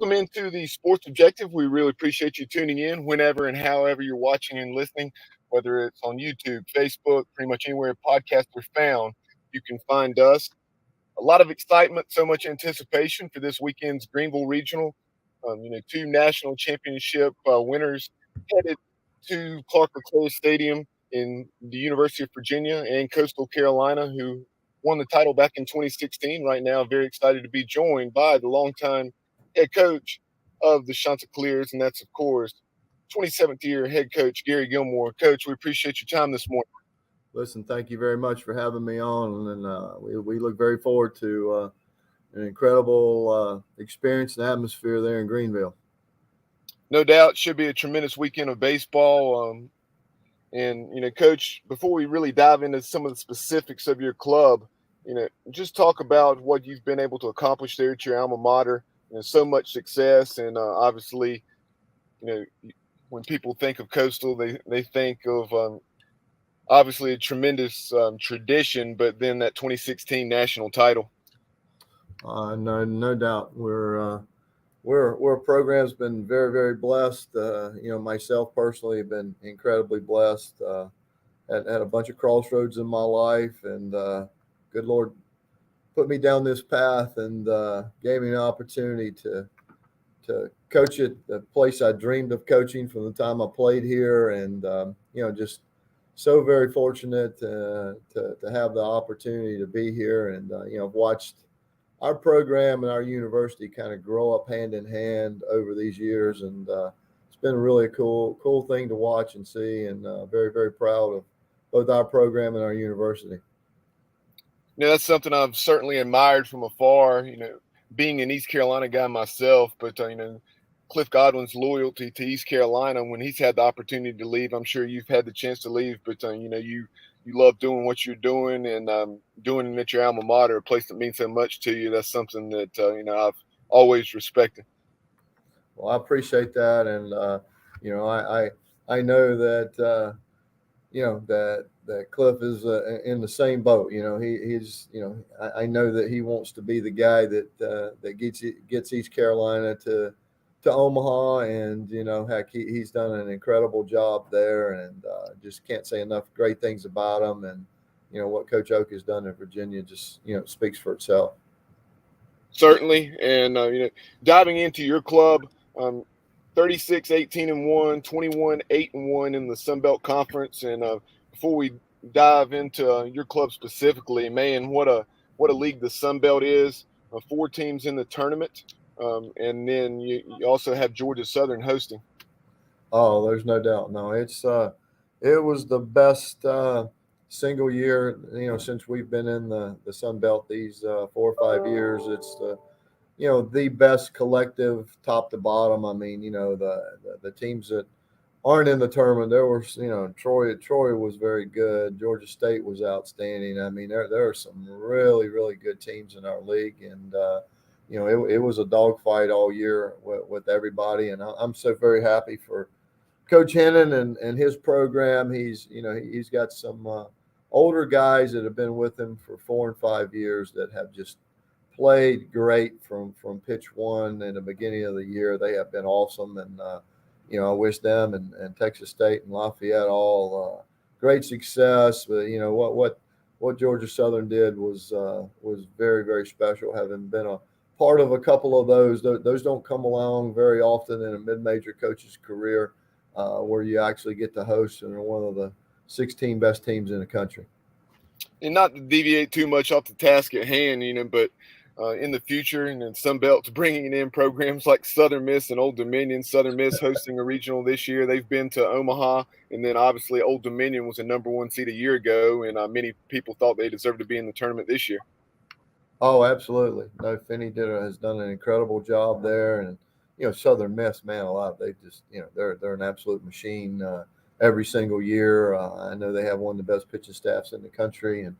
Welcome into the Sports Objective. We really appreciate you tuning in whenever and however you're watching and listening, whether it's on YouTube, Facebook, pretty much anywhere podcasts are found, you can find us. A lot of excitement, so much anticipation for this weekend's Greenville Regional. Two national championship winners headed to Clark LeClaire Stadium in the University of Virginia and Coastal Carolina, who won the title back in 2016. Right now, very excited to be joined by the longtime head coach of the Chanticleers, and that's, of course, 27th year head coach Gary Gilmore. Coach, we appreciate your time this morning. Listen, thank you very much for having me on, and we look very forward to an incredible experience and atmosphere there in Greenville. No doubt, should be a tremendous weekend of baseball. Coach, before we really dive into some of the specifics of your club, just talk about what you've been able to accomplish there at your alma mater. So much success, and obviously, when people think of Coastal, they think of obviously a tremendous tradition, but then that 2016 national title. No doubt. We're a program's been very, very blessed. Myself personally have been incredibly blessed. Had a bunch of crossroads in my life, and good Lord put me down this path and gave me an opportunity to coach at the place I dreamed of coaching from the time I played here, and just so very fortunate to have the opportunity to be here, and I've watched our program and our university kind of grow up hand in hand over these years, and it's been really a cool thing to watch and see, and very, very proud of both our program and our university. That's something I've certainly admired from afar, being an East Carolina guy myself, but, Cliff Godwin's loyalty to East Carolina when he's had the opportunity to leave. I'm sure you've had the chance to leave, but, you love doing what you're doing and doing it at your alma mater, a place that means so much to you. That's something that, I've always respected. Well, I appreciate that. And, I know that, that Cliff is in the same boat. I know that he wants to be the guy that gets East Carolina to Omaha, and heck, he's done an incredible job there, and just can't say enough great things about him. And what Coach Oak has done in Virginia just speaks for itself. Certainly, and diving into your club, 36-18-1, 21-8-1 in the Sun Belt Conference, and before we dive into your club specifically, man, what a league the Sun Belt is. 4 teams in the tournament. And then you also have Georgia Southern hosting. Oh, there's no doubt. No, it was the best single year, since we've been in the Sun Belt these 4 or 5 years. It's the best collective top to bottom. I mean, the teams that aren't in the tournament, there was, Troy was very good. Georgia State was outstanding. I mean, there are some really, really good teams in our league, and it was a dogfight all year with everybody, and I'm so very happy for Coach Hennon and his program. He's got some older guys that have been with him for 4 and 5 years that have just played great from pitch one in the beginning of the year. They have been awesome, and I wish them and Texas State and Lafayette all great success. But what Georgia Southern did was very, very special, having been a part of a couple of those. Those don't come along very often in a mid-major coach's career, where you actually get to host and are one of the 16 best teams in the country. And not to deviate too much off the task at hand, but in the future, and in Sun Belt's bringing in programs like Southern Miss and Old Dominion. Southern Miss hosting a regional this year. They've been to Omaha, and then obviously Old Dominion was a number 1 seed a year ago, and many people thought they deserved to be in the tournament this year. Oh, absolutely. No, Finney has done an incredible job there, and Southern Miss, man, they just they're an absolute machine every single year. I know they have one of the best pitching staffs in the country, and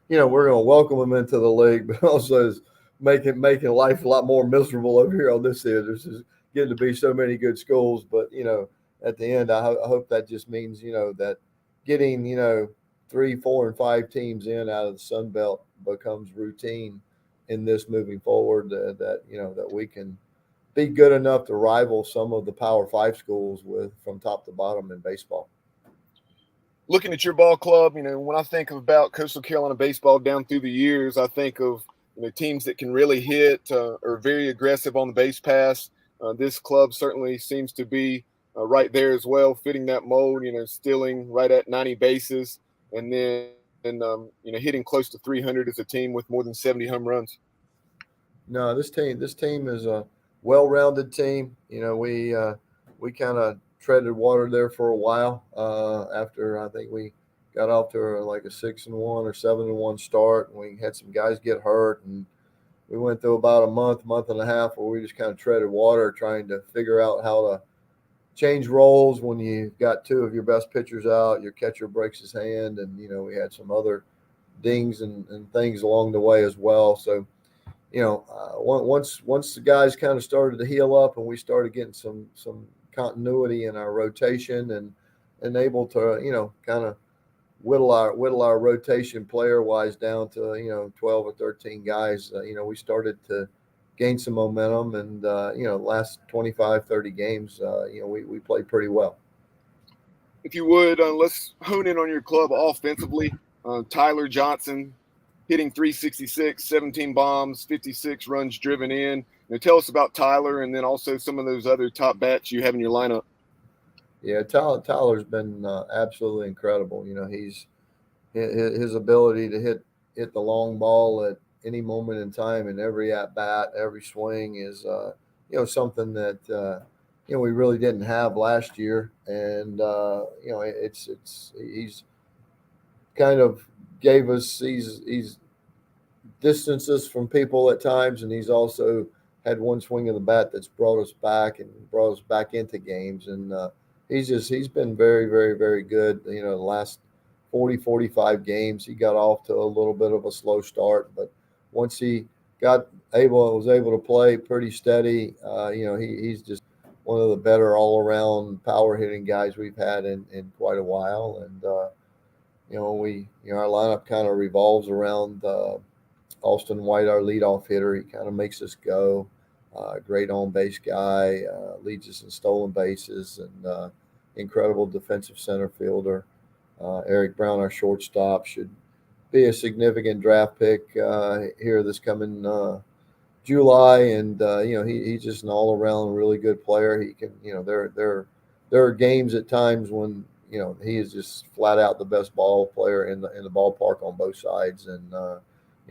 we're going to welcome them into the league, but also is making life a lot more miserable over here on this end. There's just getting to be so many good schools, but at the end, I hope that just means that getting 3, 4, and 5 teams in out of the Sun Belt becomes routine in this moving forward. That we can be good enough to rival some of the Power Five schools from top to bottom in baseball. Looking at your ball club, when I think about Coastal Carolina baseball down through the years, I think of teams that can really hit, are very aggressive on the base pass. This club certainly seems to be right there as well, fitting that mold. Stealing right at 90 bases, and then hitting close to 300 as a team with more than 70 home runs. No, this team is a well-rounded team. We kind of treaded water there for a while after I think we got off to like a 6-1 or 7-1 start, and we had some guys get hurt, and we went through about a month and a half where we just kind of treaded water, trying to figure out how to change roles when you got two of your best pitchers out, your catcher breaks his hand, and we had some other dings and things along the way as well. So once the guys kind of started to heal up and we started getting some continuity in our rotation and able to kind of whittle our rotation player wise down to 12 or 13 guys, we started to gain some momentum, and last 25-30 games we played pretty well. If you would, let's hone in on your club offensively. Tyler Johnson hitting 366, 17 bombs, 56 runs driven in. Tell us about Tyler, and then also some of those other top bats you have in your lineup. Yeah, Tyler's been absolutely incredible. His ability to hit the long ball at any moment in time, and every at bat, every swing is something that we really didn't have last year, and he's kind of gave us he's distances from people at times, and he's also had one swing of the bat that's brought us back into games, and he's been very, very, very good. The last 40-45 games, he got off to a little bit of a slow start, but once he was able to play pretty steady, he's just one of the better all around power hitting guys we've had in quite a while, and our lineup kind of revolves around Austin White, our leadoff hitter. He kind of makes us go. Great on base guy, leads us in stolen bases, and incredible defensive center fielder. Eric Brown, our shortstop, should be a significant draft pick here this coming July, and he's just an all around really good player. He can, there are games at times when he is just flat out the best ball player in the ballpark on both sides, and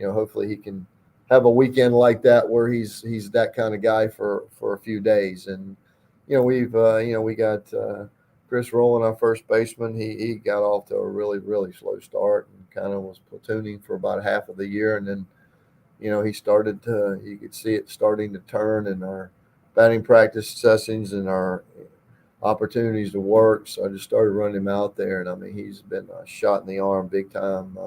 hopefully he can have a weekend like that where he's that kind of guy for a few days. And we got Chris Rowland, our first baseman. He got off to a really, really slow start and kind of was platooning for about half of the year, and then he started to, you could see it starting to turn in our batting practice sessions and our opportunities to work. So I just started running him out there, and I mean he's been a shot in the arm big time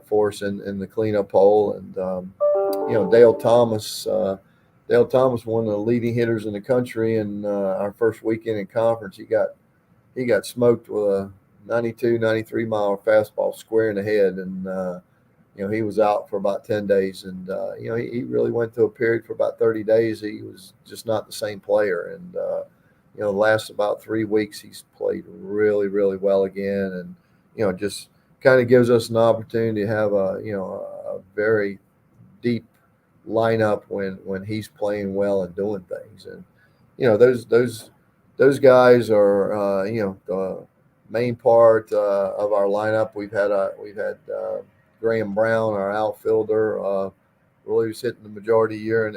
for us in the cleanup hole. And Dale Thomas, one of the leading hitters in the country, and our first weekend in conference, he got smoked with a 92, 93 mile fastball square in the head, and he was out for about 10 days, and he really went through a period for about 30 days. He was just not the same player, and the last about 3 weeks he's played really, really well again, and just kind of gives us an opportunity to have a very deep lineup when he's playing well and doing things. And those guys are the main part of our lineup. We've had Graham Brown, our outfielder, really was hitting the majority of the year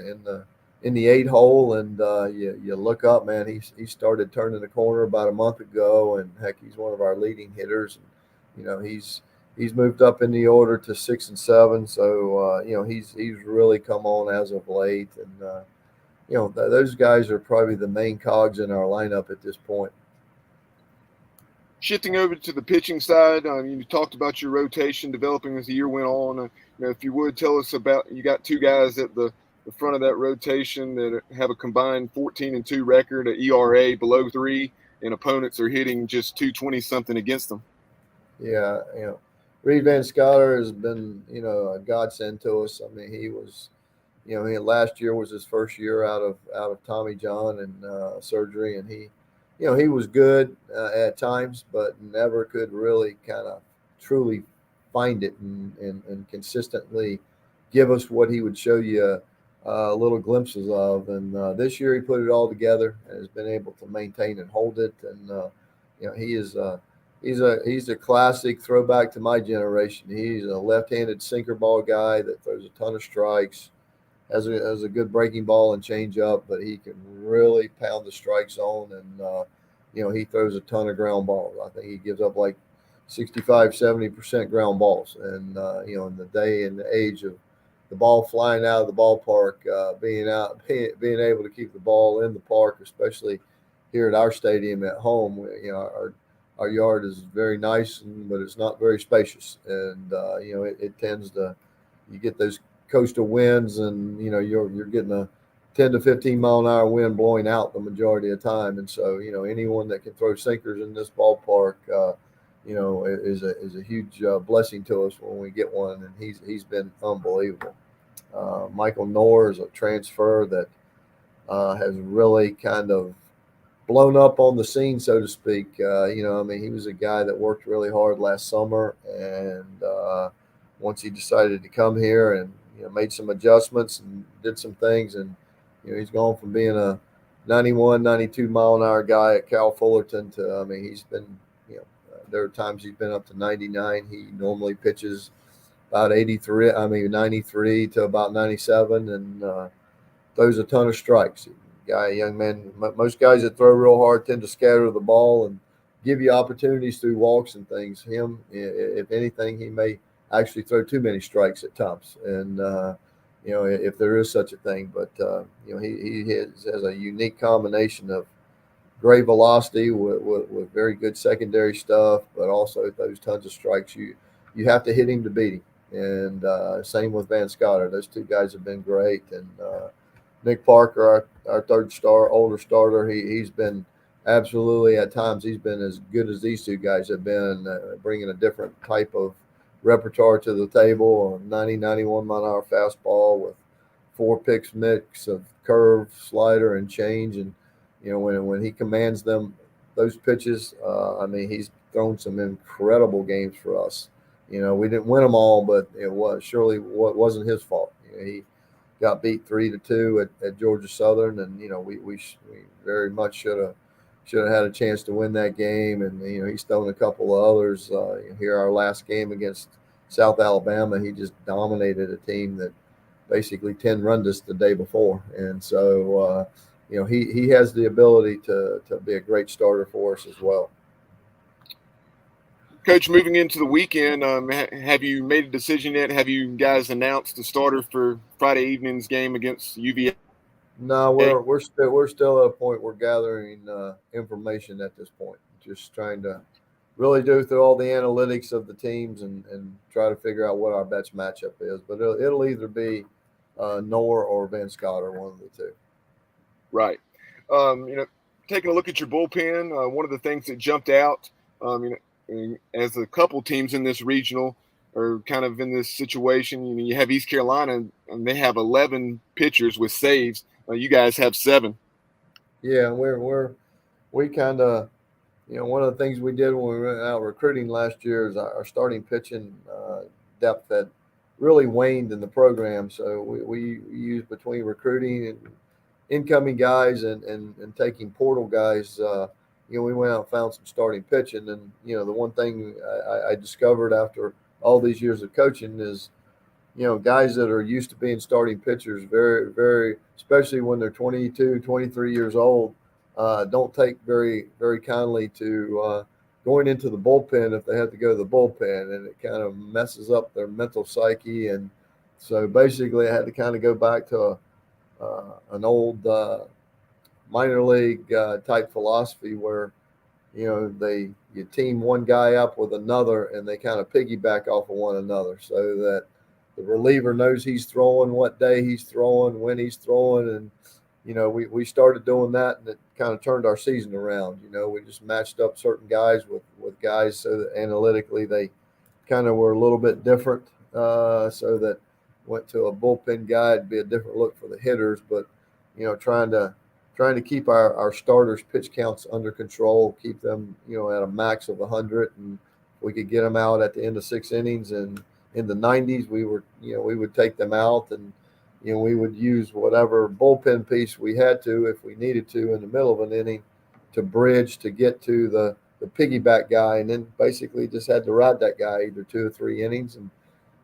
in the 8 hole, and you look up, man, he started turning the corner about a month ago, and heck, he's one of our leading hitters. And, he's moved up in the order to 6 and 7, so he's really come on as of late, and those guys are probably the main cogs in our lineup at this point. Shifting over to the pitching side, you talked about your rotation developing as the year went on. If you would tell us about, you got 2 guys at the front of that rotation that have a combined 14-2 record, an ERA below 3, and opponents are hitting just 220 something against them. Yeah, Reed Van Scotter has been, a godsend to us. I mean, he was last year was his first year out of Tommy John and surgery, and he was good at times, but never could really kind of truly find it and consistently give us what he would show you little glimpses of. And this year he put it all together and has been able to maintain and hold it. And he is he's a classic throwback to my generation. He's a left-handed sinker ball guy that throws a ton of strikes, has a good breaking ball and change up, but he can really pound the strike zone. And he throws a ton of ground balls. I think he gives up like 65-70% ground balls. And in the day and the age of the ball flying out of the ballpark, being able to keep the ball in the park, especially here at our stadium at home, our yard is very nice, but it's not very spacious, and it tends to, you get those coastal winds, and you're getting a 10 to 15 mile an hour wind blowing out the majority of the time. And so anyone that can throw sinkers in this ballpark is a huge blessing to us when we get one, and he's been unbelievable. Michael Knorr is a transfer that has really kind of blown up on the scene, so to speak. He was a guy that worked really hard last summer, and once he decided to come here and made some adjustments and did some things, and he's gone from being a 91, 92 mile an hour guy at Cal Fullerton to, he's been, there are times he's been up to 99. He normally pitches about 93 to about 97, and throws a ton of strikes. Young man, most guys that throw real hard tend to scatter the ball and give you opportunities through walks and things. Him, if anything, he may actually throw too many strikes at times, and if there is such a thing. But he has a unique combination of great velocity with very good secondary stuff, but also those tons of strikes. You have to hit him to beat him. And same with Van Scotter. Those two guys have been great. And Nick Parker, our older starter, he's been absolutely, at times, he's been as good as these two guys have been, bringing a different type of repertoire to the table. A 90-91 mile an hour fastball with 4 picks mix of curve, slider, and change. And when he commands those pitches, he's thrown some incredible games for us. We didn't win them all, but it wasn't his fault. He got beat 3-2 at Georgia Southern, and we very much should have had a chance to win that game. And he's thrown a couple of others. Here, our last game against South Alabama, he just dominated a team that basically 10-runned us the day before. And so he has the ability to be a great starter for us as well. Coach, moving into the weekend, have you made a decision yet? Have you guys announced the starter for Friday evening's game against UVA? No, we're still at a point we're gathering information at this point. Just trying to really do through all the analytics of the teams and try to figure out what our best matchup is. But it'll either be Knorr or Van Scotter, one of the two. Right. Taking a look at your bullpen, one of the things that jumped out, as a couple teams in this regional are kind of in this situation. You have East Carolina, and they have 11 pitchers with saves. You guys have 7. Yeah, we kind of, one of the things we did when we went out recruiting last year is our starting pitching depth had really waned in the program. So we used, between recruiting and incoming guys and taking portal guys, we went out and found some starting pitching. And, the one thing I discovered after all these years of coaching is, guys that are used to being starting pitchers, very, very, especially when they're 22, 23 years old, don't take very, very kindly to going into the bullpen if they have to go to the bullpen, and it kind of messes up their mental psyche. And so basically I had to kind of go back to an old minor league type philosophy where, you team one guy up with another and they kind of piggyback off of one another so that the reliever knows he's throwing, what day he's throwing, when he's throwing. And, we started doing that, and it kind of turned our season around. We just matched up certain guys with guys so that analytically they kind of were a little bit different, so that went to a bullpen guy, it'd be a different look for the hitters. But trying to keep our starters' pitch counts under control, keep them at a max of 100, and we could get them out at the end of 6 innings and in the 90s, we would take them out, and we would use whatever bullpen piece we had to, if we needed to, in the middle of an inning to bridge to get to the piggyback guy, and then basically just had to ride that guy either 2 or 3 innings, and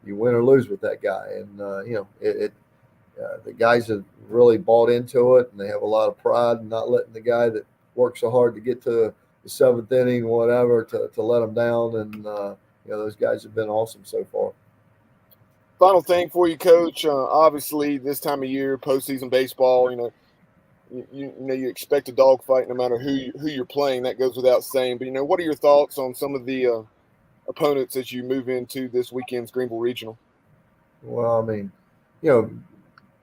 you win or lose with that guy. And the guys have really bought into it, and they have a lot of pride in not letting the guy that worked so hard to get to the 7th inning, whatever, to let them down. And those guys have been awesome so far. Final thing for you, Coach. Obviously, this time of year, postseason baseball, you expect a dogfight no matter who you're playing. That goes without saying. But what are your thoughts on some of the opponents as you move into this weekend's Greenville Regional? Well, I mean,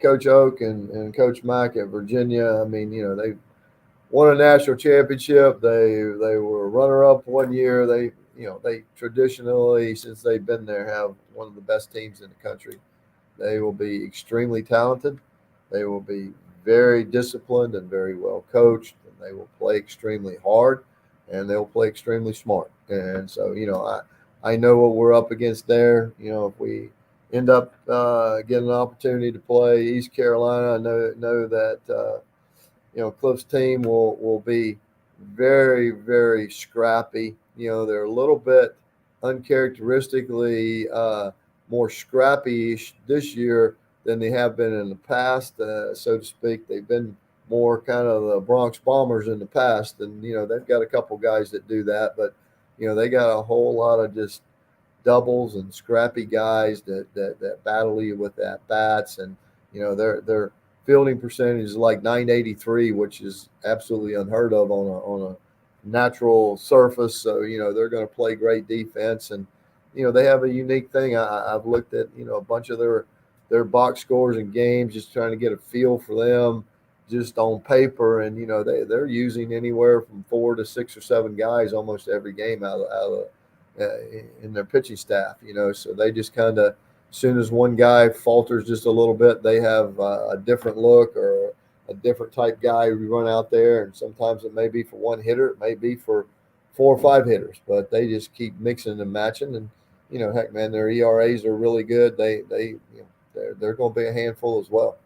Coach Oak and Coach Mack at Virginia. I mean, they won a national championship. They were runner-up one year. They traditionally, since they've been there, have one of the best teams in the country. They will be extremely talented. They will be very disciplined and very well coached, and they will play extremely hard, and they'll play extremely smart. And so, I know what we're up against there. If we end up getting an opportunity to play East Carolina, I know that Cliff's team will be very, very scrappy. They're a little bit uncharacteristically more scrappy this year than they have been in the past, so to speak. They've been more kind of the Bronx Bombers in the past, and they've got a couple guys that do that, but they got a whole lot of just doubles and scrappy guys that battle you with at bats, and their fielding percentage is like 983, which is absolutely unheard of on a natural surface. So they're going to play great defense, and they have a unique thing. I've looked at a bunch of their box scores and games, just trying to get a feel for them just on paper, and they're using anywhere from 4 to 6 or 7 guys almost every game out of in their pitching staff. So they just kind of, as soon as one guy falters just a little bit, they have a different look or a different type guy who run out there. And sometimes it may be for one hitter, it may be for 4 or 5 hitters, but they just keep mixing and matching. And heck, man, their ERAs are really good. They're going to be a handful as well.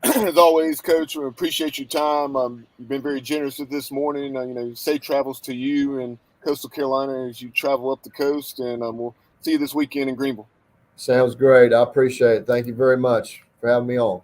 As always, Coach, we appreciate your time. You've been very generous with this morning. Safe travels to you and Coastal Carolina as you travel up the coast, and we'll see you this weekend in Greenville. Sounds great. I appreciate it. Thank you very much for having me on.